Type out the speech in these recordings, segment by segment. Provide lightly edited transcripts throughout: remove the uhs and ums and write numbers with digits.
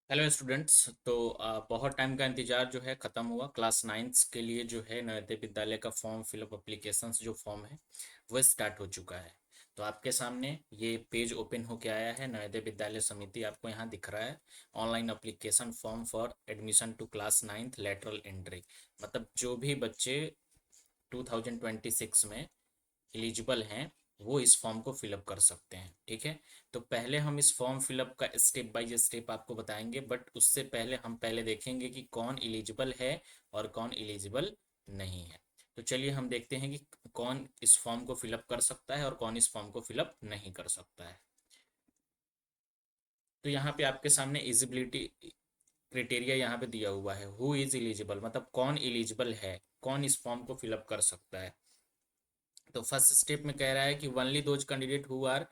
Hello students. तो बहुत time का इंतजार जो है ख़त्म हुआ। क्लास नाइन्थ के लिए जो है नवोदय विद्यालय का फॉर्म फिलअप एप्लीकेशंस जो फॉर्म है वो स्टार्ट हो चुका है। तो आपके सामने ये पेज ओपन होके आया है। नवोदय विद्यालय समिति आपको यहाँ दिख रहा है। Online application form for admission to class ninth lateral entry, मतलब जो भी बच्चे 2026 में एलिजिबल हैं वो इस फॉर्म को फिलअप कर सकते हैं। ठीक है। तो पहले हम इस फॉर्म फिलअप का स्टेप बाय स्टेप आपको बताएंगे, बट उससे पहले हम पहले देखेंगे कि कौन एलिजिबल है और कौन एलिजिबल नहीं है। तो चलिए हम देखते हैं कि कौन इस फॉर्म को फिलअप कर सकता है और कौन इस फॉर्म को फिलअप नहीं कर सकता है। तो यहाँ पे आपके सामने एलिजिबिलिटी क्राइटेरिया यहाँ पे दिया हुआ है। हु इज एलिजिबल, मतलब कौन एलिजिबल है, कौन इस फॉर्म को फिलअप कर सकता है। तो फर्स्ट स्टेप में कह रहा है कि only those candidate who are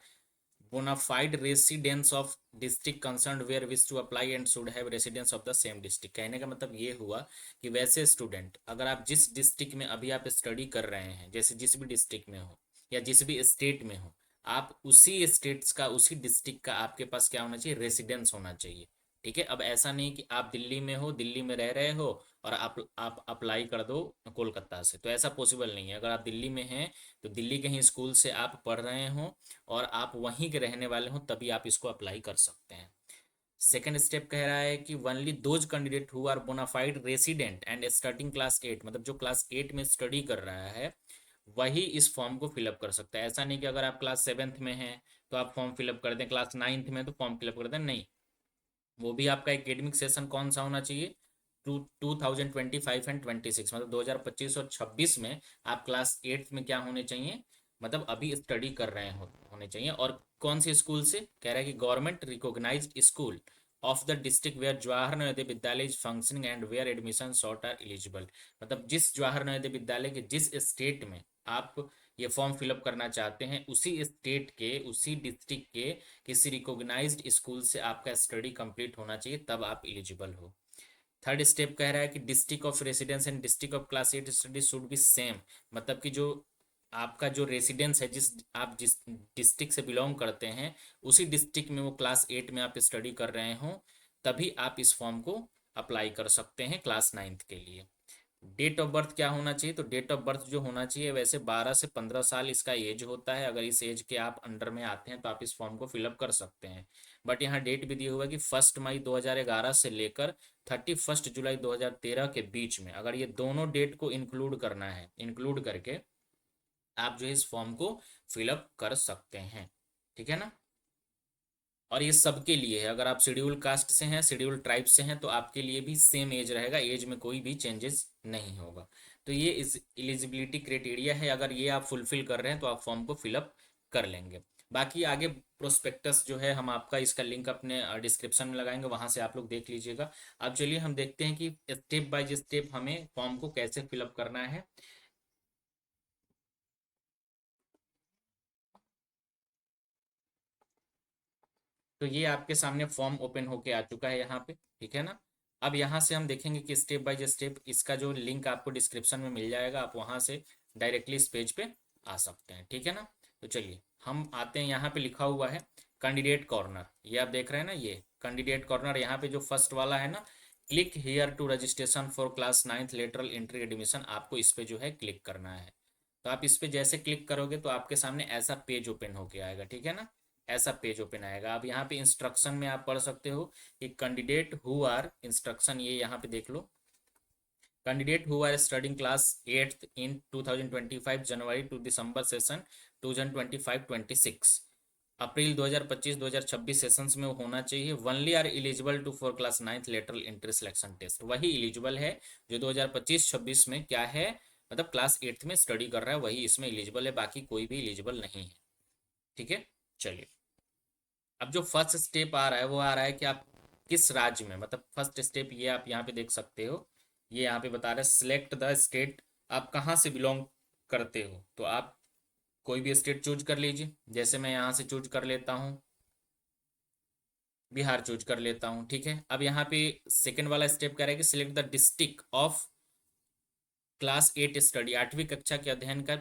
bona fide residence of district concern where wish to apply and should have residence of the same district. कहने का मतलब ये हुआ कि वैसे स्टूडेंट अगर आप जिस डिस्ट्रिक्ट में अभी आप स्टडी कर रहे हैं, जैसे जिस भी डिस्ट्रिक्ट में हो या जिस भी स्टेट में हो, आप उसी स्टेट्स का उसी डिस्ट्रिक्ट का आपके पास क्या होना चाहिए, रेसिडेंस होना चाहिए। ठीक है। अब ऐसा नहीं कि आप दिल्ली में हो, दिल्ली में रह रहे हो और आप अप्लाई कर दो कोलकाता से, तो ऐसा पॉसिबल नहीं है। अगर आप दिल्ली में हैं तो दिल्ली के ही स्कूल से आप पढ़ रहे हो और आप वहीं के रहने वाले हो तभी आप इसको अप्लाई कर सकते हैं। सेकेंड स्टेप कह रहा है कि only those candidate who are bona fide resident and starting class 8, मतलब जो क्लास 8 में स्टडी कर रहा है वही इस फॉर्म को फिलअप कर सकता है। ऐसा नहीं कि अगर आप क्लास 7th में हैं तो आप फॉर्म फिलअप कर दें, क्लास 9th में तो फॉर्म फिलअप कर दें, नहीं। वो भी आपका एकेडमिक सेशन कौन सा होना चाहिए, 2025 एंड 26, मतलब 2025 और 26 में आप क्लास 8th में क्या होने चाहिए, मतलब अभी स्टडी कर रहे होने चाहिए। और कौन से स्कूल से कह रहा है कि government recognised school of the district where Jawahar Navodaya Vidyalaya is functioning and where admission sought are eligible. मतलब जिस जवाहर नवोदय विद्यालय के जिस स्टेट में आप ये फॉर्म फिलअप करना चाहते हैं उसी स्टेट के उसी डिस्ट्रिक्ट के किसी रिकॉग्नाइज्ड स्कूल से आपका स्टडी कंप्लीट होना चाहिए, तब आप एलिजिबल हो। थर्ड स्टेप कह रहा है कि district of residence and district of class 8 study should be same, मतलब कि जो आपका जो रेसिडेंस है, जिस डिस्ट्रिक्ट से बिलोंग करते हैं उसी डिस्ट्रिक्ट में वो क्लास 8 में आप स्टडी कर रहे हो, तभी आप इस फॉर्म को अप्लाई कर सकते हैं क्लास 9th के लिए। डेट ऑफ बर्थ क्या होना चाहिए, तो डेट ऑफ बर्थ जो होना चाहिए, वैसे 12 से 15 साल इसका एज होता है। अगर इस एज के आप अंडर में आते हैं तो आप इस फॉर्म को फिलअप कर सकते हैं। बट यहाँ डेट भी दिया हुआ है कि 1 मई 2011 से लेकर 31 जुलाई 2013 के बीच में, अगर ये दोनों डेट को इंक्लूड करना है, इंक्लूड करके आप जो है इस फॉर्म को फिलअप कर सकते हैं। ठीक है ना। और ये सबके लिए है। अगर आप शेड्यूल कास्ट से हैं, शेड्यूल ट्राइब से हैं, तो आपके लिए भी सेम एज रहेगा, एज में कोई भी चेंजेस नहीं होगा। तो ये इस एलिजिबिलिटी क्राइटेरिया है। अगर ये आप फुलफिल कर रहे हैं तो आप फॉर्म को फिलअप कर लेंगे। बाकी आगे प्रोस्पेक्टस जो है हम आपका इसका लिंक अपने डिस्क्रिप्शन में लगाएंगे, वहां से आप लोग देख लीजिएगा। अब चलिए हम देखते हैं कि स्टेप बाय स्टेप हमें फॉर्म को कैसे फिलअप करना है। तो ये आपके सामने फॉर्म ओपन होके आ चुका है यहाँ पे। ठीक है ना। अब यहाँ से हम देखेंगे कि स्टेप बाय स्टेप इसका जो लिंक आपको डिस्क्रिप्शन में मिल जाएगा, आप वहाँ से डायरेक्टली इस पेज पे आ सकते हैं। ठीक है ना। तो चलिए हम आते हैं, यहाँ पे लिखा हुआ है कैंडिडेट कॉर्नर, ये आप देख रहे हैं ना, ये कैंडिडेट कॉर्नर। यहाँ पे जो फर्स्ट वाला है ना, click here to registration for class 9th lateral entry admission, आपको इस पे जो है क्लिक करना है। तो आप इस पे जैसे क्लिक करोगे तो आपके सामने ऐसा पेज ओपन होके आएगा। ठीक है ना। ऐसा पेज ओपन आएगा। अब यहाँ पे इंस्ट्रक्शन में आप पढ़ सकते हो कि कैंडिडेट हु आर, इंस्ट्रक्शन ये यहाँ पे देख लो, candidate who are studying class 8th in 2025 January to December session 2025-26, April 2025-2026 sessions में होना चाहिए। Only are eligible to for class 9th lateral entry selection test, वही एलिजिबल है जो 2025-26 में क्या है, मतलब क्लास 8th में स्टडी कर रहा है वही इसमें एलिजिबल है, बाकी कोई भी एलिजिबल नहीं है। ठीक है। चलिए अब जो फर्स्ट स्टेप आ रहा है वो आ रहा है कि आप किस राज्य में, मतलब फर्स्ट स्टेप ये आप यहाँ पे देख सकते हो। ये यहाँ पे बता रहा है सिलेक्ट द स्टेट, आप कहाँ से बिलोंग करते हो, तो आप कोई भी स्टेट चूज कर लीजिए। जैसे मैं यहाँ से चूज कर लेता हूँ, बिहार चूज कर लेता हूँ। ठीक है। अब यहाँ पे सेकंड वाला स्टेप कह रहा है कि select the district of class 8 study, 8वीं कक्षा के अध्ययन का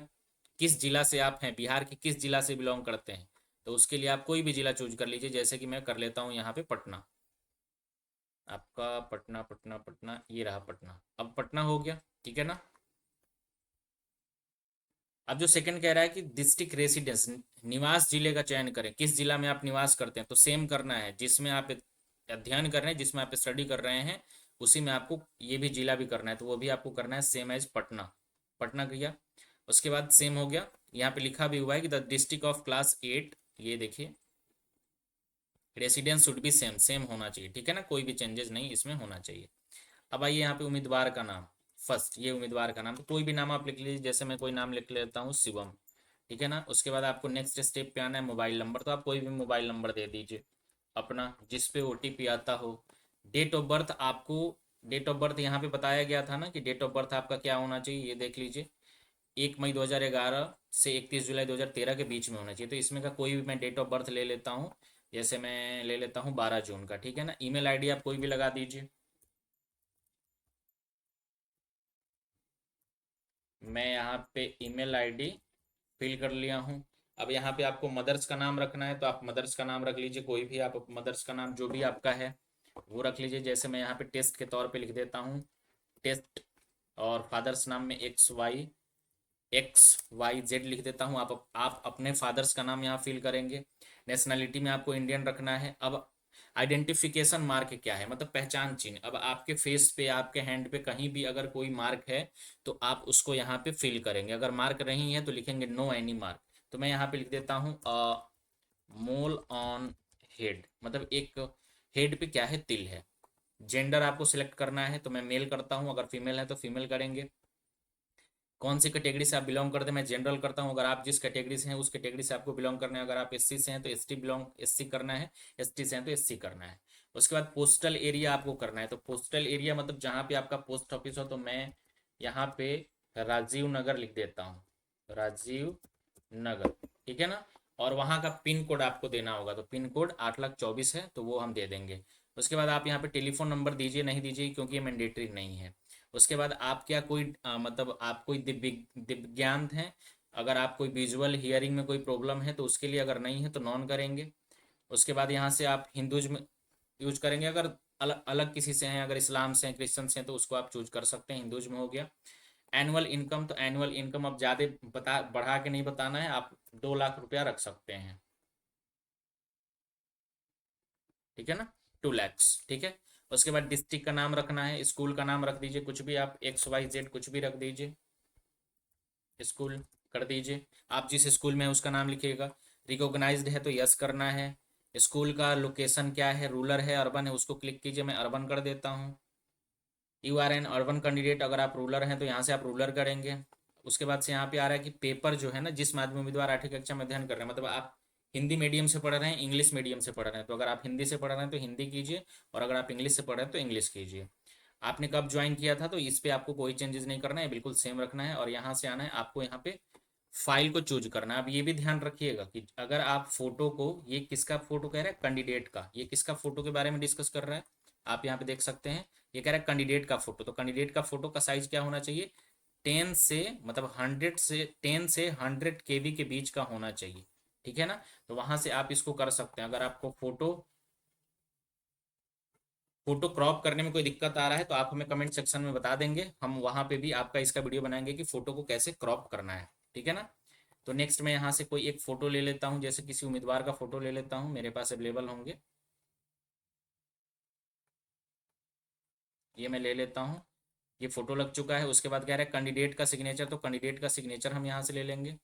किस जिला से आप हैं, बिहार के किस जिला से बिलोंग करते हैं, तो उसके लिए आप कोई भी जिला चूज कर लीजिए। जैसे कि मैं कर लेता हूँ यहाँ पे पटना। आपका पटना पटना पटना, ये रहा पटना। अब पटना हो गया, ठीक है ना। अब जो सेकंड कह रहा है कि डिस्ट्रिक्ट रेसिडेंस, निवास जिले का चयन करें, किस जिला में आप निवास करते हैं। तो सेम करना है, जिसमें आप अध्ययन कर रहे हैं, जिसमें आप स्टडी कर रहे हैं, उसी में आपको ये भी जिला भी करना है, तो वो भी आपको करना है सेम एज पटना। पटना किया, उसके बाद सेम हो गया। यहाँ पे लिखा भी हुआ है कि द डिस्ट्रिक्ट ऑफ क्लास 8, ये देखिए, residence should be same, same होना चाहिए, ठीक है ना, कोई भी चेंजेस नहीं इसमें होना चाहिए। अब आइए यहाँ पे उम्मीदवार का नाम, फर्स्ट ये उम्मीदवार का नाम, तो कोई भी नाम आप लिख लीजिए, जैसे मैं कोई नाम लिख लेता हूँ शिवम, ठीक है ना। उसके बाद आपको नेक्स्ट स्टेप पे आना है मोबाइल नंबर, तो आप कोई भी मोबाइल नंबर दे दीजिए अपना, जिस पे ओटीपी आता हो। डेट ऑफ बर्थ आपको, डेट ऑफ बर्थ यहाँ पे बताया गया था ना कि डेट ऑफ बर्थ आपका क्या होना चाहिए, ये देख लीजिए, 1 मई 2011 से 31 जुलाई 2013 के बीच में होना चाहिए। तो इसमें का कोई भी मैं डेट ऑफ बर्थ ले लेता हूँ, जैसे मैं ले लेता हूँ 12 जून का, ठीक है ना। ईमेल आईडी आप कोई भी लगा दीजिए, मैं यहाँ पे ईमेल आईडी फिल कर लिया हूँ। अब यहाँ पे आपको मदर्स का नाम रखना है, तो आप मदर्स का नाम रख लीजिए, कोई भी आप मदर्स का नाम जो भी आपका है वो रख लीजिए। जैसे मैं यहाँ पे टेस्ट के तौर पे लिख देता हूँ टेस्ट, और फादर्स नाम में XYZ लिख देता हूँ। आप अपने फादर्स का नाम यहाँ फिल करेंगे। नेशनैलिटी में आपको इंडियन रखना है। अब आइडेंटिफिकेशन मार्क क्या है, मतलब पहचान चिन्ह। अब आपके फेस पे, आपके हैंड पे कहीं भी अगर कोई मार्क है तो आप उसको यहाँ पे फिल करेंगे। अगर मार्क नहीं है तो लिखेंगे नो एनी मार्क। तो मैं यहाँ पे लिख देता हूँ मोल ऑन हेड, मतलब एक हेड पे क्या है, तिल है। जेंडर आपको सिलेक्ट करना है, तो मैं मेल करता हूँ, अगर फीमेल है तो फीमेल करेंगे। कौन सी कैटेगरी से आप बिलोंग करते हैं, मैं जनरल करता हूँ। अगर आप जिस कैटेगरी से हैं उस कैटेगरी से आपको बिलोंग करना है। अगर आप एससी से हैं तो एससी करना है, एसटी से हैं तो एससी करना है। उसके बाद पोस्टल एरिया आपको करना है, तो पोस्टल एरिया मतलब जहाँ पे आपका पोस्ट ऑफिस हो, तो मैं यहाँ पे राजीव नगर लिख देता हूँ, राजीव नगर, ठीक है ना। और वहाँ का पिन कोड आपको देना होगा, तो पिन कोड 8,24,000 है, तो वो हम दे देंगे। उसके बाद आप यहाँ पे टेलीफोन नंबर दीजिए, नहीं दीजिए क्योंकि ये मैंडेटरी नहीं है। उसके बाद आप क्या कोई मतलब आप कोई दिव्यांग हैं, अगर आप कोई विजुअल हियरिंग में कोई प्रॉब्लम है तो उसके लिए, अगर नहीं है तो नॉन करेंगे। उसके बाद यहाँ से आप हिंदुज्म यूज करेंगे, अगर अलग अलग किसी से हैं, अगर इस्लाम से हैं, क्रिश्चियन से हैं, तो उसको आप चूज कर सकते हैं, हिंदुज्म हो गया। एनुअल इनकम, तो एनुअल इनकम अब ज़्यादा बता बढ़ा के नहीं बताना है, आप 2 लाख रुपया रख सकते हैं, ठीक है ना, 2 lakhs, ठीक है। उसके बाद डिस्ट्रिक्ट का नाम रखना है, स्कूल का नाम रख दीजिए, कुछ भी आप XYZ कुछ भी रख दीजिए, स्कूल कर दीजिए। आप जिस स्कूल में है उसका नाम लिखिएगा। रिकॉग्नाइज्ड है तो यस करना है। स्कूल का लोकेशन क्या है, रूरल है अर्बन है, उसको क्लिक कीजिए, मैं अर्बन कर देता हूँ। You are an urban candidate, अगर आप रूरल हैं तो यहाँ से आप रूरल करेंगे। उसके बाद से यहाँ पे आ रहा है कि पेपर जो है ना, जिस माध्यम उम्मीदवार 8वीं कक्षा में अध्ययन कर रहे हैं, मतलब आप हिंदी मीडियम से पढ़ रहे हैं, इंग्लिश मीडियम से पढ़ रहे हैं, तो अगर आप हिंदी से पढ़ रहे हैं तो हिंदी कीजिए, और अगर आप इंग्लिश से पढ़ रहे हैं तो इंग्लिश कीजिए। आपने कब ज्वाइन किया था, तो इस पे आपको कोई चेंजेस नहीं करना है, बिल्कुल सेम रखना है। और यहाँ से आना है आपको, यहाँ पे फाइल को चूज करना है। अब ये भी ध्यान रखिएगा कि अगर आप फोटो को, ये किसका फोटो कह रहा है, कैंडिडेट का, ये किसका फोटो के बारे में डिस्कस कर रहा है, आप यहाँ पे देख सकते हैं। ये कह रहा है कैंडिडेट का फोटो, तो कैंडिडेट का फोटो का साइज क्या होना चाहिए, 10 से, मतलब 100 से के बीच का होना चाहिए, ठीक है ना। तो वहां से आप इसको कर सकते हैं। अगर आपको फोटो फोटो क्रॉप करने में कोई दिक्कत आ रहा है तो आप हमें कमेंट सेक्शन में बता देंगे, हम वहां पे भी आपका इसका वीडियो बनाएंगे कि फोटो को कैसे क्रॉप करना है, ठीक है ना। तो नेक्स्ट मैं यहाँ से कोई एक फ़ोटो ले लेता हूँ, जैसे किसी उम्मीदवार का फ़ोटो ले लेता हूँ, मेरे पास अवेलेबल होंगे, ये मैं ले लेता हूँ। ये फ़ोटो लग चुका है। उसके बाद कह रहा है कैंडिडेट का सिग्नेचर, तो कैंडिडेट का सिग्नेचर हम यहाँ से ले लेंगे।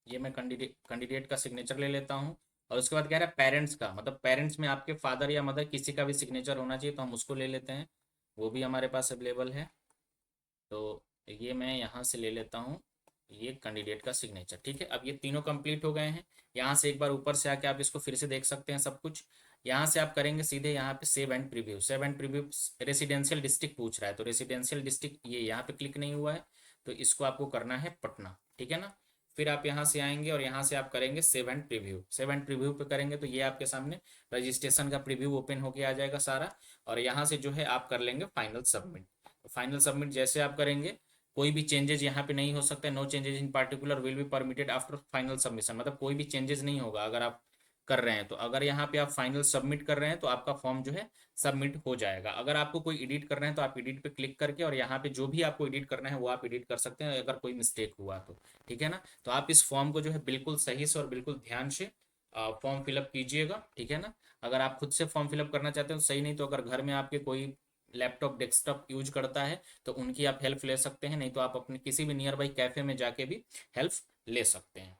ये मैं कैंडिडेट का सिग्नेचर ले लेता हूँ। और उसके बाद कह रहा है पेरेंट्स का, मतलब पेरेंट्स में आपके फादर या मदर किसी का भी सिग्नेचर होना चाहिए, तो हम उसको ले लेते हैं, वो भी हमारे पास अवेलेबल है। तो ये मैं यहाँ से ले लेता हूँ, ये कैंडिडेट का सिग्नेचर, ठीक है। अब ये तीनों कंप्लीट हो गए हैं। यहाँ से एक बार ऊपर से आके आप इसको फिर से देख सकते हैं सब कुछ। यहाँ से आप करेंगे सीधे यहाँ पे save and preview, save and preview. Residential district पूछ रहा है, तो रेसिडेंशियल डिस्ट्रिक्ट ये यहाँ पे क्लिक नहीं हुआ है, तो इसको आपको करना है पटना, ठीक है ना। फिर आप यहाँ से आएंगे और यहाँ से आप करेंगे save and preview, save and preview पे करेंगे तो ये आपके सामने रजिस्ट्रेशन का प्रीव्यू ओपन होके आ जाएगा सारा। और यहाँ से जो है आप कर लेंगे फाइनल सबमिट। फाइनल सबमिट जैसे आप करेंगे, कोई भी चेंजेस यहाँ पे नहीं हो सकते, no changes in particular will be permitted after final submission, मतलब कोई भी चेंजेस नहीं होगा अगर आप कर रहे हैं, तो अगर यहाँ पे आप फाइनल सबमिट कर रहे हैं तो आपका फॉर्म जो है सबमिट हो जाएगा। अगर आपको कोई एडिट करना है तो आप एडिट पे क्लिक करके और यहाँ पे जो भी आपको एडिट करना है वो आप एडिट कर सकते हैं, अगर कोई मिस्टेक हुआ तो। ठीक है ना? तो आप इस फॉर्म को जो है बिल्कुल सही से और बिल्कुल ध्यान से फॉर्म फिलअप कीजिएगा। ठीक है ना? अगर आप खुद से फॉर्म फिलअप करना चाहते हैं तो सही, नहीं तो अगर घर में आपके कोई लैपटॉप डेस्कटॉप यूज करता है तो उनकी आप हेल्प ले सकते हैं, नहीं तो आप अपने किसी भी नियर बाई कैफे में जाके भी हेल्प ले सकते हैं।